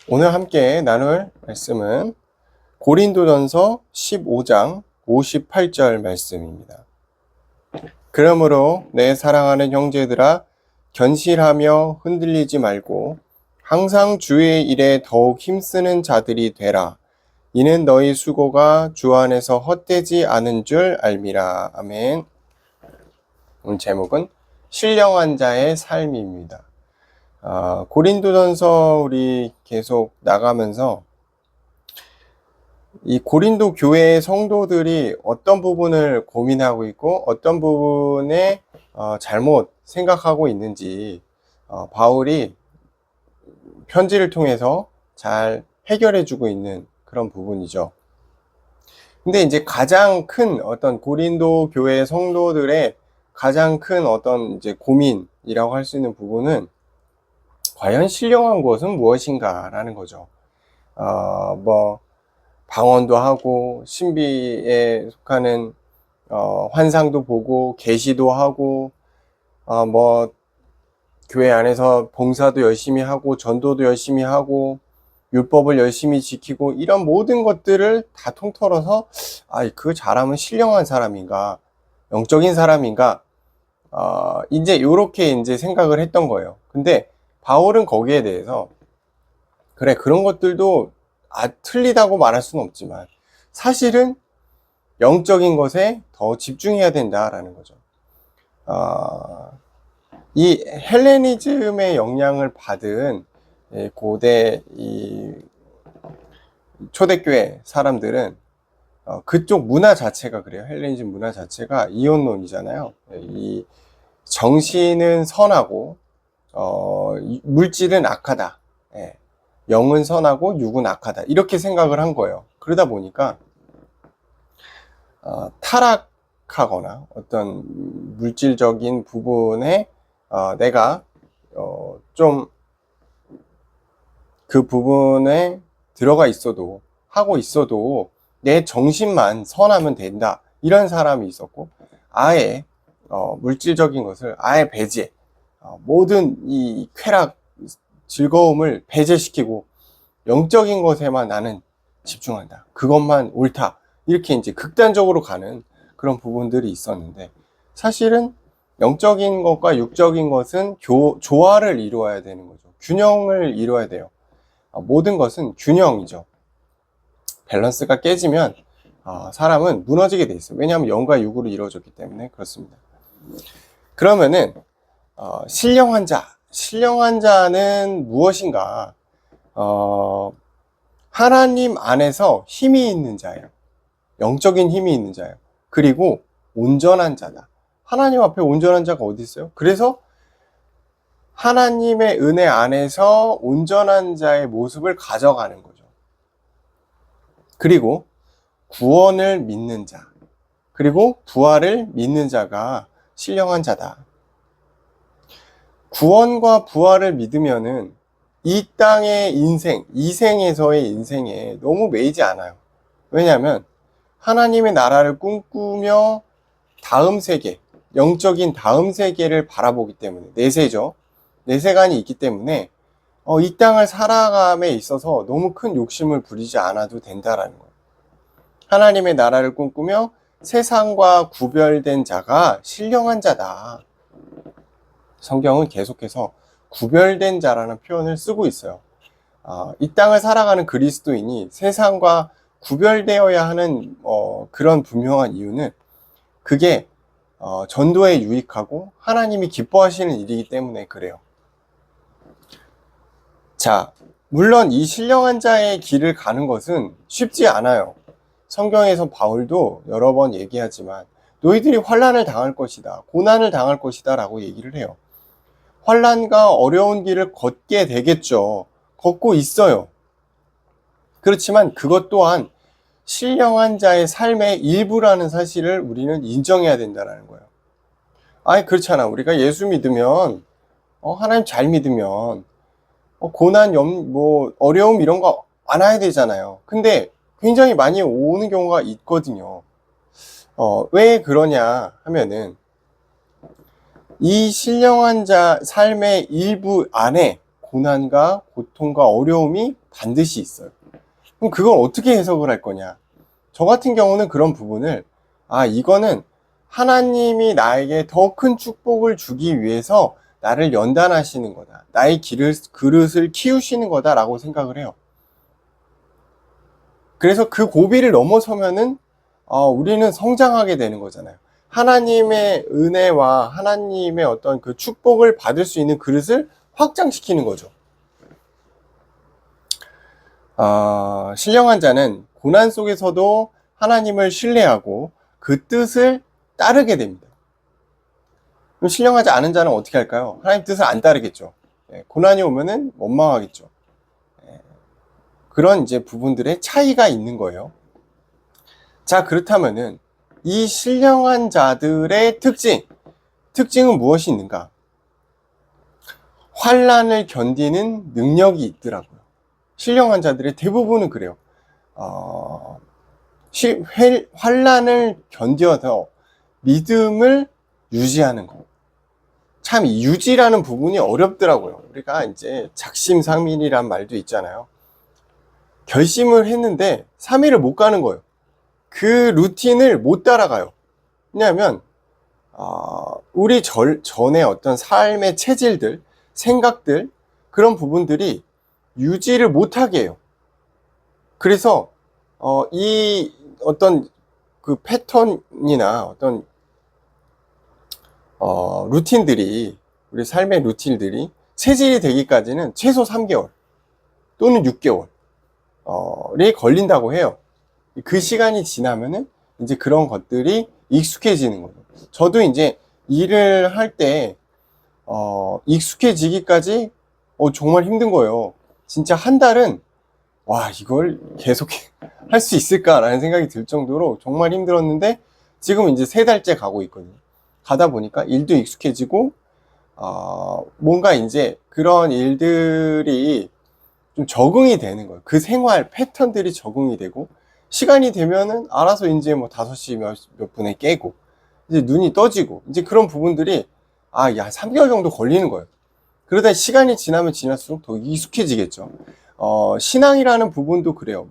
오늘 함께 나눌 말씀은 고린도전서 15장 58절 말씀입니다. 그러므로 내 사랑하는 형제들아 견실하며 흔들리지 말고 항상 주의 일에 더욱 힘쓰는 자들이 되라. 이는 너희 수고가 주 안에서 헛되지 않은 줄 알미라. 아멘. 오늘 제목은 신령한 자의 삶입니다. 고린도전서 우리 계속 나가면서 이 고린도 교회의 성도들이 어떤 부분을 고민하고 있고 어떤 부분에 잘못 생각하고 있는지 바울이 편지를 통해서 잘 해결해 주고 있는 그런 부분이죠. 근데 이제 가장 큰 어떤 고린도 교회 성도들의 가장 큰 어떤 이제 고민이라고 할 수 있는 부분은 과연 신령한 것은 무엇인가라는 거죠. 방언도 하고 신비에 속하는 환상도 보고 계시도 하고 교회 안에서 봉사도 열심히 하고 전도도 열심히 하고 율법을 열심히 지키고 이런 모든 것들을 다 통틀어서 그거 잘하면 신령한 사람인가 영적인 사람인가 이제 요렇게 이제 생각을 했던 거예요. 근데 바울은 거기에 대해서 그래 그런 것들도 틀리다고 말할 수는 없지만 사실은 영적인 것에 더 집중해야 된다라는 거죠. 이 헬레니즘의 영향을 받은 고대 이 초대교회 사람들은 그쪽 문화 자체가 그래요. 헬레니즘 문화 자체가 이혼론이잖아요. 이 정신은 선하고 물질은 악하다. 영은 선하고 육은 악하다. 이렇게 생각을 한 거예요. 그러다 보니까 타락하거나 어떤 물질적인 부분에 내가 좀 그 부분에 들어가 있어도 하고 있어도 내 정신만 선하면 된다. 이런 사람이 있었고 아예 물질적인 것을 아예 배제 모든 이 쾌락 즐거움을 배제시키고 영적인 것에만 나는 집중한다. 그것만 옳다. 이렇게 이제 극단적으로 가는 그런 부분들이 있었는데 사실은 영적인 것과 육적인 것은 조화를 이루어야 되는 거죠. 균형을 이루어야 돼요. 모든 것은 균형이죠. 밸런스가 깨지면 사람은 무너지게 돼 있어요. 왜냐하면 영과 육으로 이루어졌기 때문에 그렇습니다. 그러면은 신령한 자는 무엇인가? 하나님 안에서 힘이 있는 자예요. 영적인 힘이 있는 자예요. 그리고 온전한 자다. 하나님 앞에 온전한 자가 어디 있어요? 그래서 하나님의 은혜 안에서 온전한 자의 모습을 가져가는 거죠. 그리고 구원을 믿는 자, 그리고 부활을 믿는 자가 신령한 자다. 구원과 부활을 믿으면은 이 땅의 인생, 이 생에서의 인생에 너무 매이지 않아요. 왜냐하면 하나님의 나라를 꿈꾸며 다음 세계, 영적인 다음 세계를 바라보기 때문에 내세죠. 내세관이 있기 때문에 이 땅을 살아감에 있어서 너무 큰 욕심을 부리지 않아도 된다라는 거예요. 하나님의 나라를 꿈꾸며 세상과 구별된 자가 신령한 자다. 성경은 계속해서 구별된 자라는 표현을 쓰고 있어요. 이 땅을 살아가는 그리스도인이 세상과 구별되어야 하는 그런 분명한 이유는 그게 전도에 유익하고 하나님이 기뻐하시는 일이기 때문에 그래요. 자, 물론 이 신령한 자의 길을 가는 것은 쉽지 않아요. 성경에서 바울도 여러 번 얘기하지만 너희들이 환난을 당할 것이다, 고난을 당할 것이다 라고 얘기를 해요. 환난과 어려운 길을 걷게 되겠죠. 걷고 있어요. 그렇지만 그것 또한 신령한 자의 삶의 일부라는 사실을 우리는 인정해야 된다는 거예요. 그렇잖아. 우리가 예수 믿으면 하나님 잘 믿으면 고난, 어려움 이런 거 안 와야 되잖아요. 근데 굉장히 많이 오는 경우가 있거든요. 왜 그러냐 하면은 이 신령한 자 삶의 일부 안에 고난과 고통과 어려움이 반드시 있어요. 그럼 그걸 어떻게 해석을 할 거냐? 저 같은 경우는 그런 부분을, 이거는 하나님이 나에게 더 큰 축복을 주기 위해서 나를 연단하시는 거다. 나의 그릇을 키우시는 거다라고 생각을 해요. 그래서 그 고비를 넘어서면은 우리는 성장하게 되는 거잖아요. 하나님의 은혜와 하나님의 어떤 그 축복을 받을 수 있는 그릇을 확장시키는 거죠. 신령한 자는 고난 속에서도 하나님을 신뢰하고 그 뜻을 따르게 됩니다. 그럼 신령하지 않은 자는 어떻게 할까요? 하나님 뜻을 안 따르겠죠. 고난이 오면은 원망하겠죠. 그런 이제 부분들의 차이가 있는 거예요. 자, 그렇다면은 이 신령한 자들의 특징은 무엇이 있는가? 환난을 견디는 능력이 있더라고요. 신령한 자들의 대부분은 그래요. 환난을 견뎌서 믿음을 유지하는 거. 참, 이 유지라는 부분이 어렵더라고요. 우리가 이제 작심삼일이란 말도 있잖아요. 결심을 했는데 3일을 못 가는 거예요. 그 루틴을 못 따라가요. 왜냐하면 우리 전에 어떤 삶의 체질들, 생각들, 그런 부분들이 유지를 못하게 해요. 그래서 이 어떤 그 패턴이나 어떤 루틴들이, 우리 삶의 루틴들이 체질이 되기까지는 최소 3개월 또는 6개월이 걸린다고 해요. 그 시간이 지나면은 이제 그런 것들이 익숙해지는 거예요. 저도 이제 일을 할 때 익숙해지기까지 정말 힘든 거예요. 진짜 한 달은 이걸 계속 할 수 있을까라는 생각이 들 정도로 정말 힘들었는데, 지금 이제 3달째 가고 있거든요. 가다 보니까 일도 익숙해지고 뭔가 이제 그런 일들이 좀 적응이 되는 거예요. 그 생활 패턴들이 적응이 되고, 시간이 되면은 알아서 이제 뭐 5시 몇 분에 깨고, 이제 눈이 떠지고, 이제 그런 부분들이 3개월 정도 걸리는 거예요. 그러다 시간이 지나면 지날수록 더 익숙해지겠죠. 신앙이라는 부분도 그래요.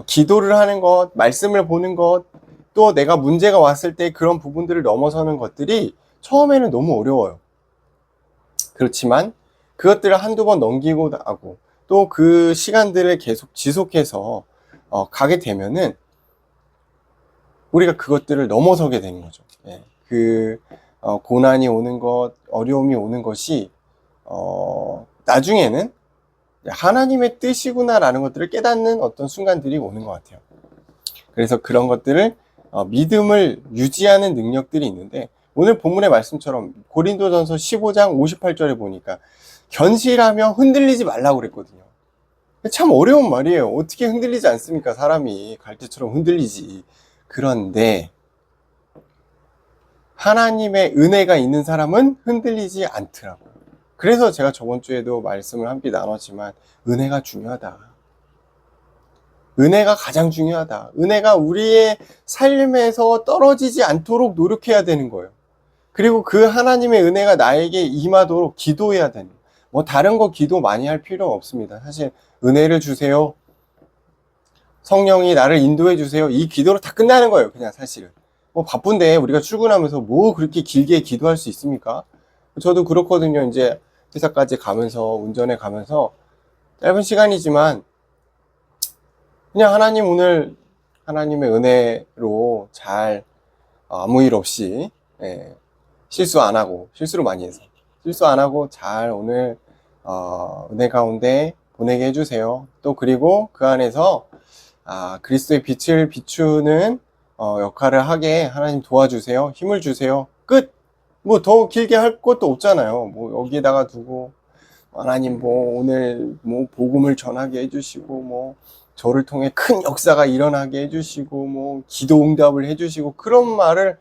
기도를 하는 것, 말씀을 보는 것, 또 내가 문제가 왔을 때 그런 부분들을 넘어서는 것들이 처음에는 너무 어려워요. 그렇지만 그것들을 한두 번 넘기고 나고, 또 그 시간들을 계속 지속해서 가게 되면은 우리가 그것들을 넘어서게 되는 거죠. 고난이 오는 것, 어려움이 오는 것이 나중에는 하나님의 뜻이구나라는 것들을 깨닫는 어떤 순간들이 오는 것 같아요. 그래서 그런 것들을 믿음을 유지하는 능력들이 있는데, 오늘 본문의 말씀처럼 고린도전서 15장 58절에 보니까 견실하며 흔들리지 말라고 그랬거든요. 참 어려운 말이에요. 어떻게 흔들리지 않습니까? 사람이 갈대처럼 흔들리지. 그런데 하나님의 은혜가 있는 사람은 흔들리지 않더라고요. 그래서 제가 저번 주에도 말씀을 함께 나눴지만, 은혜가 중요하다. 은혜가 가장 중요하다. 은혜가 우리의 삶에서 떨어지지 않도록 노력해야 되는 거예요. 그리고 그 하나님의 은혜가 나에게 임하도록 기도해야 되는 거예요. 뭐 다른 거 기도 많이 할 필요 없습니다. 사실 은혜를 주세요, 성령이 나를 인도해 주세요, 이 기도로 다 끝나는 거예요. 그냥 사실은 뭐 바쁜데 우리가 출근하면서 뭐 그렇게 길게 기도할 수 있습니까? 저도 그렇거든요. 이제 회사까지 가면서, 운전해 가면서 짧은 시간이지만 그냥 하나님, 오늘 하나님의 은혜로 잘 아무 일 없이 실수를 많이 해서 실수 안 하고 잘 오늘 은혜 가운데 보내게 해주세요. 또 그리고 그 안에서 그리스도의 빛을 비추는 역할을 하게 하나님 도와주세요. 힘을 주세요. 끝! 뭐 더 길게 할 것도 없잖아요. 뭐 여기에다가 두고 하나님 뭐 오늘 뭐 복음을 전하게 해주시고, 뭐 저를 통해 큰 역사가 일어나게 해주시고, 뭐 기도 응답을 해주시고, 그런 말을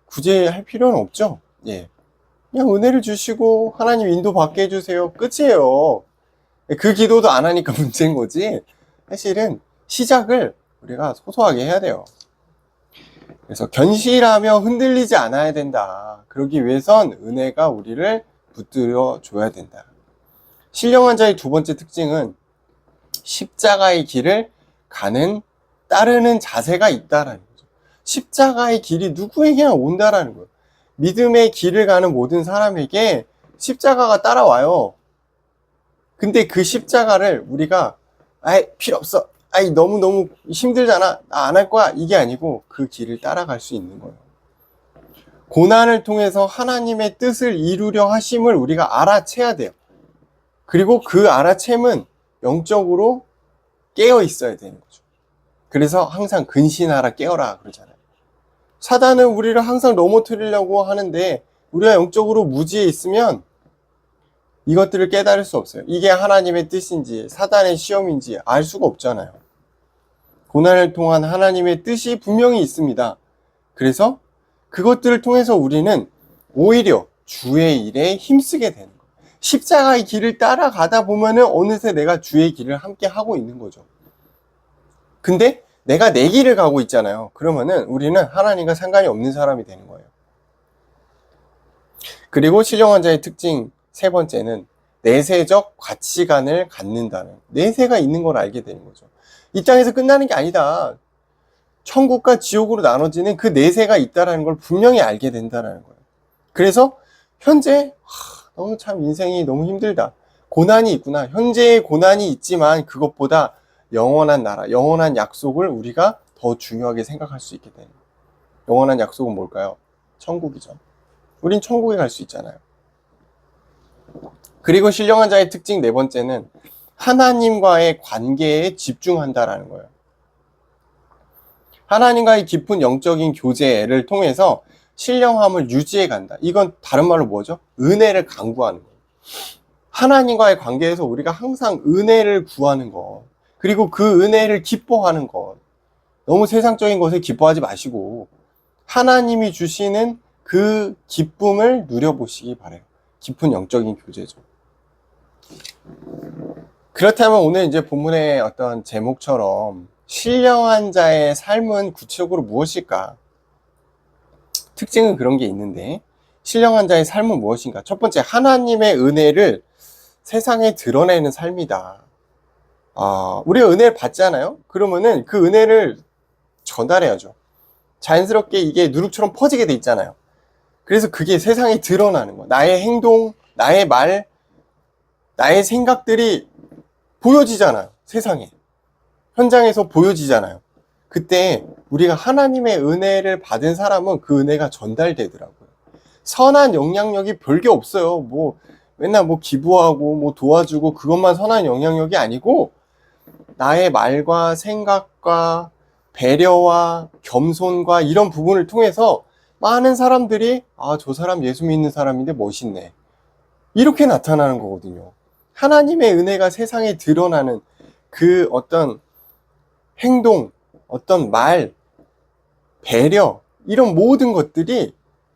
굳이 할 필요는 없죠. 그냥 은혜를 주시고 하나님 인도 받게 해주세요. 끝이에요. 그 기도도 안 하니까 문제인 거지, 사실은 시작을 우리가 소소하게 해야 돼요. 그래서 견실하며 흔들리지 않아야 된다. 그러기 위해선 은혜가 우리를 붙들어 줘야 된다. 신령한 자의 두 번째 특징은 십자가의 길을 따르는 자세가 있다라는 거죠. 십자가의 길이 누구에게나 온다라는 거예요. 믿음의 길을 가는 모든 사람에게 십자가가 따라와요. 근데 그 십자가를 우리가 필요 없어. 너무너무 힘들잖아. 나 안 할 거야. 이게 아니고 그 길을 따라갈 수 있는 거예요. 고난을 통해서 하나님의 뜻을 이루려 하심을 우리가 알아채야 돼요. 그리고 그 알아챔은 영적으로 깨어 있어야 되는 거죠. 그래서 항상 근신하라 깨어라 그러잖아요. 사단은 우리를 항상 넘어뜨리려고 하는데 우리가 영적으로 무지에 있으면 이것들을 깨달을 수 없어요. 이게 하나님의 뜻인지 사단의 시험인지 알 수가 없잖아요. 고난을 통한 하나님의 뜻이 분명히 있습니다. 그래서 그것들을 통해서 우리는 오히려 주의 일에 힘쓰게 되는 거예요. 십자가의 길을 따라가다 보면은 어느새 내가 주의 길을 함께 하고 있는 거죠. 근데 내가 내 길을 가고 있잖아요. 그러면은 우리는 하나님과 상관이 없는 사람이 되는 거예요. 그리고 신령한 자의 특징 세 번째는 내세적 가치관을 갖는다는, 내세가 있는 걸 알게 되는 거죠. 이 땅에서 끝나는 게 아니다. 천국과 지옥으로 나눠지는 그 내세가 있다는 걸 분명히 알게 된다는 거예요. 그래서 현재 너무 참 인생이 너무 힘들다. 고난이 있구나. 현재의 고난이 있지만 그것보다 영원한 나라, 영원한 약속을 우리가 더 중요하게 생각할 수 있게 되는 거예요. 영원한 약속은 뭘까요? 천국이죠. 우린 천국에 갈 수 있잖아요. 그리고 신령한 자의 특징 네 번째는 하나님과의 관계에 집중한다라는 거예요. 하나님과의 깊은 영적인 교제를 통해서 신령함을 유지해 간다. 이건 다른 말로 뭐죠? 은혜를 간구하는 거예요. 하나님과의 관계에서 우리가 항상 은혜를 구하는 것, 그리고 그 은혜를 기뻐하는 것. 너무 세상적인 것에 기뻐하지 마시고 하나님이 주시는 그 기쁨을 누려보시기 바라요. 깊은 영적인 교제죠. 그렇다면 오늘 이제 본문의 어떤 제목처럼 신령한 자의 삶은 구체적으로 무엇일까? 특징은 그런 게 있는데 신령한 자의 삶은 무엇인가? 첫 번째, 하나님의 은혜를 세상에 드러내는 삶이다. 우리가 은혜를 받잖아요? 그러면은 그 은혜를 전달해야죠. 자연스럽게 이게 누룩처럼 퍼지게 돼 있잖아요. 그래서 그게 세상에 드러나는 거예요. 나의 행동, 나의 말, 나의 생각들이 보여지잖아요. 세상에. 현장에서 보여지잖아요. 그때 우리가 하나님의 은혜를 받은 사람은 그 은혜가 전달되더라고요. 선한 영향력이 별게 없어요. 맨날 기부하고 도와주고 그것만 선한 영향력이 아니고 나의 말과 생각과 배려와 겸손과 이런 부분을 통해서 많은 사람들이 저 사람 예수 믿는 사람인데 멋있네. 이렇게 나타나는 거거든요. 하나님의 은혜가 세상에 드러나는 그 어떤 행동, 어떤 말, 배려, 이런 모든 것들이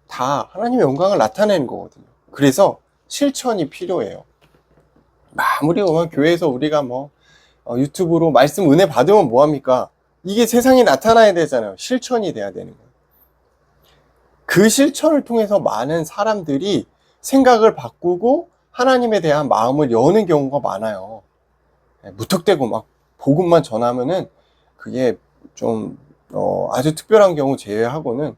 다 하나님의 영광을 나타내는 거거든요. 그래서 실천이 필요해요. 아무리 교회에서 우리가 유튜브로 말씀 은혜 받으면 뭐합니까? 이게 세상에 나타나야 되잖아요. 실천이 돼야 되는 거예요. 그 실천을 통해서 많은 사람들이 생각을 바꾸고 하나님에 대한 마음을 여는 경우가 많아요. 무턱대고 복음만 전하면은 그게 좀 아주 특별한 경우 제외하고는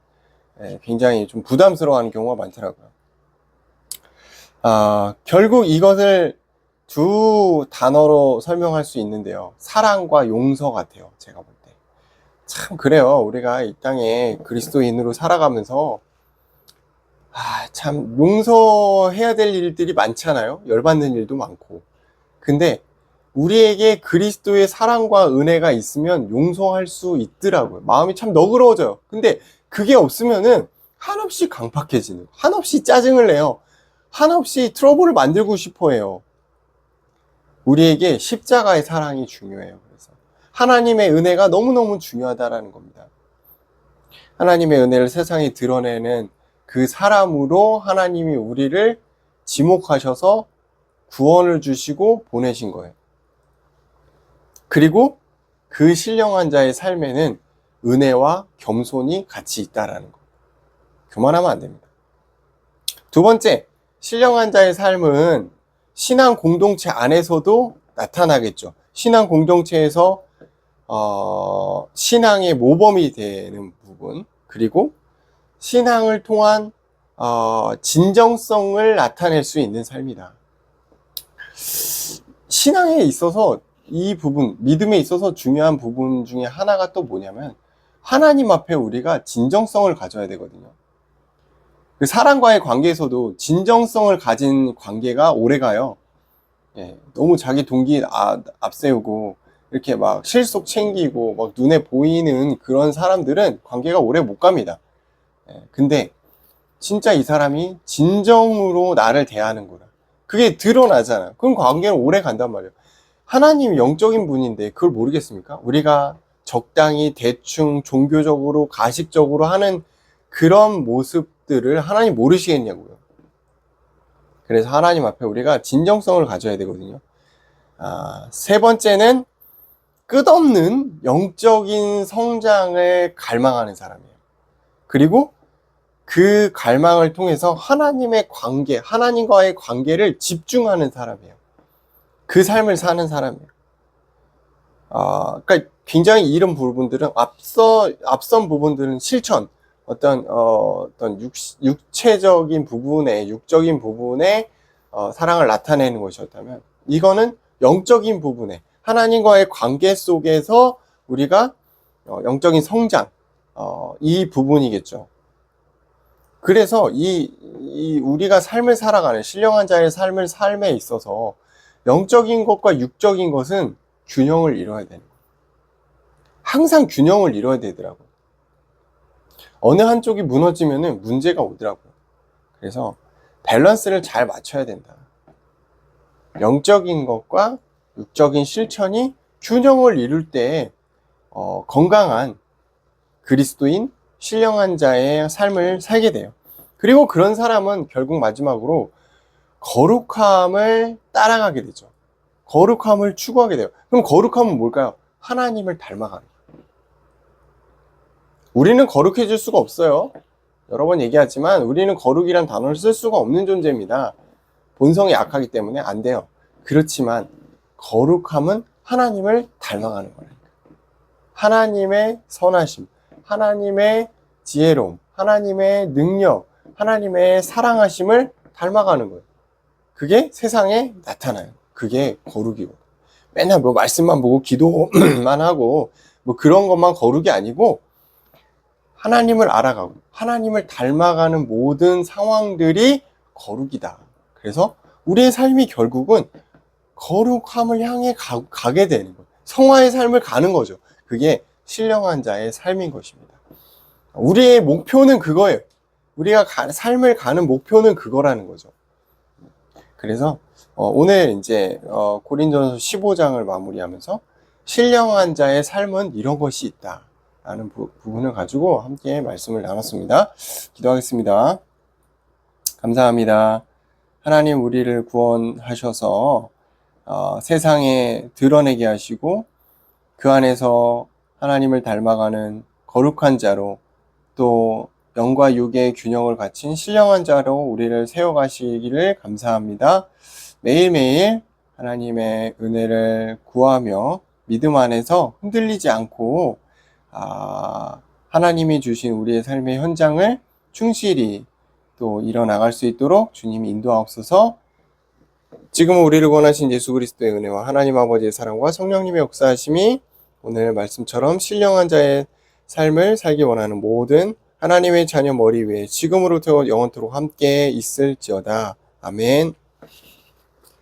굉장히 좀 부담스러워하는 경우가 많더라고요. 결국 이것을 두 단어로 설명할 수 있는데요. 사랑과 용서 같아요. 제가 볼 때. 참 그래요. 우리가 이 땅에 그리스도인으로 살아가면서 참 용서해야 될 일들이 많잖아요. 열받는 일도 많고. 근데 우리에게 그리스도의 사랑과 은혜가 있으면 용서할 수 있더라고요. 마음이 참 너그러워져요. 근데 그게 없으면은 한없이 강팍해지는, 한없이 짜증을 내요. 한없이 트러블을 만들고 싶어 해요. 우리에게 십자가의 사랑이 중요해요. 그래서 하나님의 은혜가 너무너무 중요하다라는 겁니다. 하나님의 은혜를 세상에 드러내는 그 사람으로 하나님이 우리를 지목하셔서 구원을 주시고 보내신 거예요. 그리고 그 신령한 자의 삶에는 은혜와 겸손이 같이 있다라는 거. 교만하면 안 됩니다. 두 번째, 신령한 자의 삶은 신앙 공동체 안에서도 나타나겠죠. 신앙 공동체에서 신앙의 모범이 되는 부분, 그리고 신앙을 통한 진정성을 나타낼 수 있는 삶이다. 신앙에 있어서 이 부분, 믿음에 있어서 중요한 부분 중에 하나가 또 뭐냐면, 하나님 앞에 우리가 진정성을 가져야 되거든요. 그 사람과의 관계에서도 진정성을 가진 관계가 오래가요. 예, 너무 자기 동기 앞세우고 이렇게 막 실속 챙기고 막 눈에 보이는 그런 사람들은 관계가 오래 못 갑니다. 예, 근데 진짜 이 사람이 진정으로 나를 대하는구나, 그게 드러나잖아요. 그럼 관계는 오래 간단 말이에요. 하나님이 영적인 분인데 그걸 모르겠습니까? 우리가 적당히 대충 종교적으로 가식적으로 하는 그런 모습들을 하나님 모르시겠냐고요. 그래서 하나님 앞에 우리가 진정성을 가져야 되거든요. 세 번째는 끝없는 영적인 성장을 갈망하는 사람이에요. 그리고 그 갈망을 통해서 하나님의 관계, 하나님과의 관계를 집중하는 사람이에요. 그 삶을 사는 사람이에요. 그러니까 굉장히 이런 부분들은 앞선 부분들은 실천, 어떤 육체적인 부분에, 육적인 부분에 사랑을 나타내는 것이었다면, 이거는 영적인 부분에 하나님과의 관계 속에서 우리가 영적인 성장, 이 부분이겠죠. 그래서 우리가 삶을 살아가는 신령한 자의 삶에 있어서 영적인 것과 육적인 것은 균형을 이뤄야 되는 거예요. 항상 균형을 이뤄야 되더라고요. 어느 한쪽이 무너지면은 문제가 오더라고요. 그래서 밸런스를 잘 맞춰야 된다. 영적인 것과 육적인 실천이 균형을 이룰 때 건강한 그리스도인 신령한 자의 삶을 살게 돼요. 그리고 그런 사람은 결국 마지막으로 거룩함을 따라가게 되죠. 거룩함을 추구하게 돼요. 그럼 거룩함은 뭘까요? 하나님을 닮아가는 거예요. 우리는 거룩해질 수가 없어요. 여러 번 얘기하지만 우리는 거룩이란 단어를 쓸 수가 없는 존재입니다. 본성이 약하기 때문에 안 돼요. 그렇지만 거룩함은 하나님을 닮아가는 거예요. 하나님의 선하심, 하나님의 지혜로움, 하나님의 능력, 하나님의 사랑하심을 닮아가는 거예요. 그게 세상에 나타나요. 그게 거룩이고, 맨날 뭐 말씀만 보고 기도만 하고 뭐 그런 것만 거룩이 아니고, 하나님을 알아가고 하나님을 닮아가는 모든 상황들이 거룩이다. 그래서 우리의 삶이 결국은 거룩함을 향해 가게 되는 거예요. 성화의 삶을 가는 거죠. 그게 신령한 자의 삶인 것입니다. 우리의 목표는 그거예요. 우리가 삶을 가는 목표는 그거라는 거죠. 그래서 오늘 이제 고린도전서 15장을 마무리하면서 신령한 자의 삶은 이런 것이 있다 라는 부분을 가지고 함께 말씀을 나눴습니다. 기도하겠습니다. 감사합니다. 하나님, 우리를 구원하셔서 세상에 드러내게 하시고 그 안에서 하나님을 닮아가는 거룩한 자로, 또 영과 육의 균형을 갖춘 신령한 자로 우리를 세워가시기를 감사합니다. 매일매일 하나님의 은혜를 구하며 믿음 안에서 흔들리지 않고 하나님이 주신 우리의 삶의 현장을 충실히 또 이뤄나갈 수 있도록 주님이 인도하옵소서. 지금은 우리를 구원하신 예수 그리스도의 은혜와 하나님 아버지의 사랑과 성령님의 역사하심이 오늘 말씀처럼 신령한 자의 삶을 살기 원하는 모든 하나님의 자녀 머리 위에 지금으로부터 영원토록 함께 있을지어다. 아멘.